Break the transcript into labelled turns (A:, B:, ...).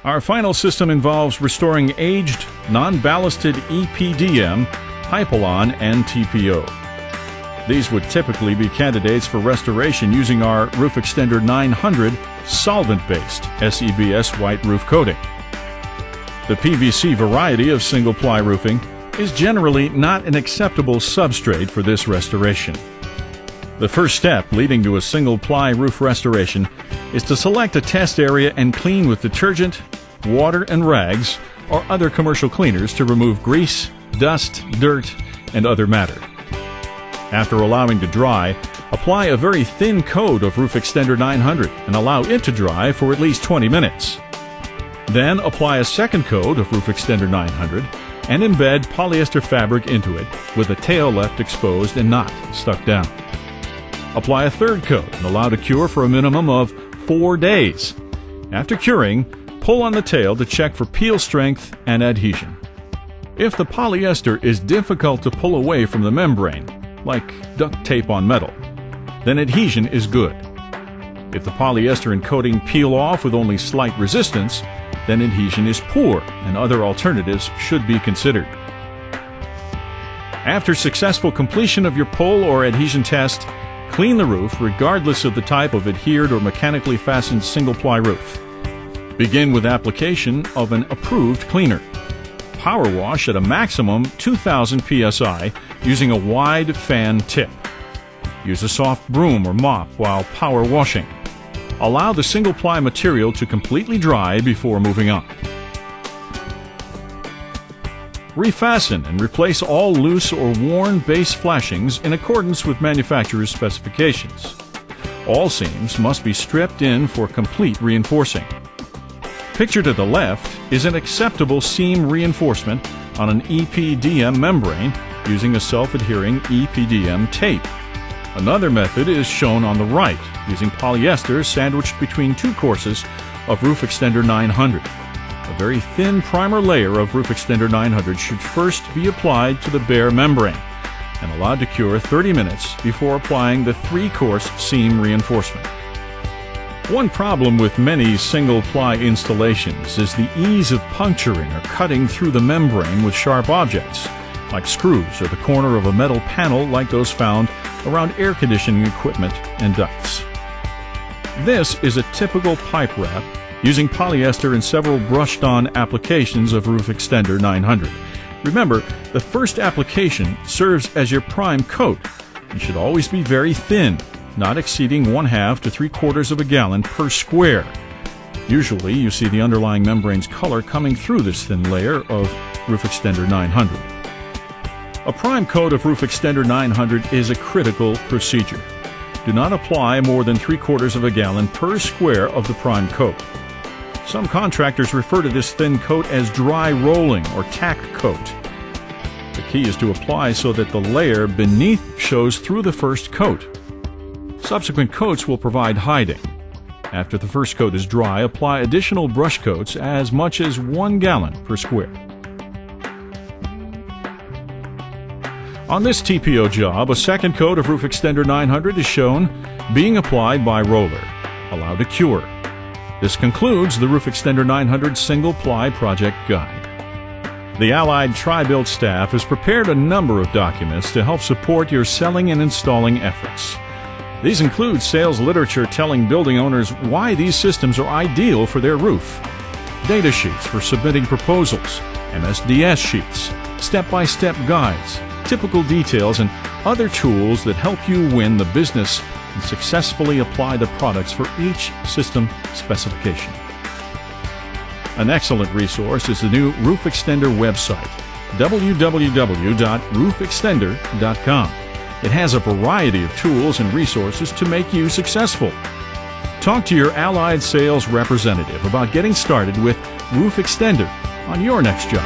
A: Our final system involves restoring aged, non-ballasted EPDM, Hypalon, and TPO. These would typically be candidates for restoration using our Roofxtender 900 solvent-based SEBS white roof coating. The PVC variety of single-ply roofing is generally not an acceptable substrate for this restoration. The first step leading to a single-ply roof restoration is to select a test area and clean with detergent, water, and rags or other commercial cleaners to remove grease, dust, dirt, and other matter. After allowing to dry, apply a very thin coat of Roofxtender 900 and allow it to dry for at least 20 minutes. Then apply a second coat of Roofxtender 900 and embed polyester fabric into it with the tail left exposed and not stuck down. Apply a third coat and allow to cure for a minimum of 4 days. After curing, pull on the tail to check for peel strength and adhesion. If the polyester is difficult to pull away from the membrane, like duct tape on metal, then adhesion is good. If the polyester and coating peel off with only slight resistance, then adhesion is poor and other alternatives should be considered. After successful completion of your pull or adhesion test, clean the roof regardless of the type of adhered or mechanically fastened single-ply roof. Begin with application of an approved cleaner. Power wash at a maximum 2000 psi using a wide fan tip. Use a soft broom or mop while power washing. Allow the single-ply material to completely dry before moving on. Refasten and replace all loose or worn base flashings in accordance with manufacturer's specifications. All seams must be stripped in for complete reinforcing. Pictured to the left is an acceptable seam reinforcement on an EPDM membrane using a self-adhering EPDM tape. Another method is shown on the right using polyester sandwiched between two courses of Roofxtender 900. A very thin primer layer of Roofxtender 900 should first be applied to the bare membrane and allowed to cure 30 minutes before applying the 3-course seam reinforcement. One problem with many single-ply installations is the ease of puncturing or cutting through the membrane with sharp objects, like screws or the corner of a metal panel like those found around air conditioning equipment and ducts. This is a typical pipe wrap using polyester in several brushed-on applications of Roofxtender 900. Remember, the first application serves as your prime coat and should always be very thin, not exceeding 1/2 to 3/4 of a gallon per square. Usually, you see the underlying membrane's color coming through this thin layer of Roofxtender 900. A prime coat of Roofxtender 900 is a critical procedure. Do not apply more than 3/4 of a gallon per square of the prime coat. Some contractors refer to this thin coat as dry rolling or tack coat. The key is to apply so that the layer beneath shows through the first coat. Subsequent coats will provide hiding. After the first coat is dry, apply additional brush coats as much as 1 gallon per square. On this TPO job, a second coat of Roofxtender 900 is shown being applied by roller, allowed to cure. This concludes the Roofxtender 900 Single-Ply Project Guide. The Allied Tri-Built staff has prepared a number of documents to help support your selling and installing efforts. These include sales literature telling building owners why these systems are ideal for their roof, data sheets for submitting proposals, MSDS sheets, step-by-step guides, typical details, and other tools that help you win the business and successfully apply the products for each system specification. An excellent resource is the new Roofxtender website, www.roofxtender.com. It has a variety of tools and resources to make you successful. Talk to your Allied sales representative about getting started with Roofxtender on your next job.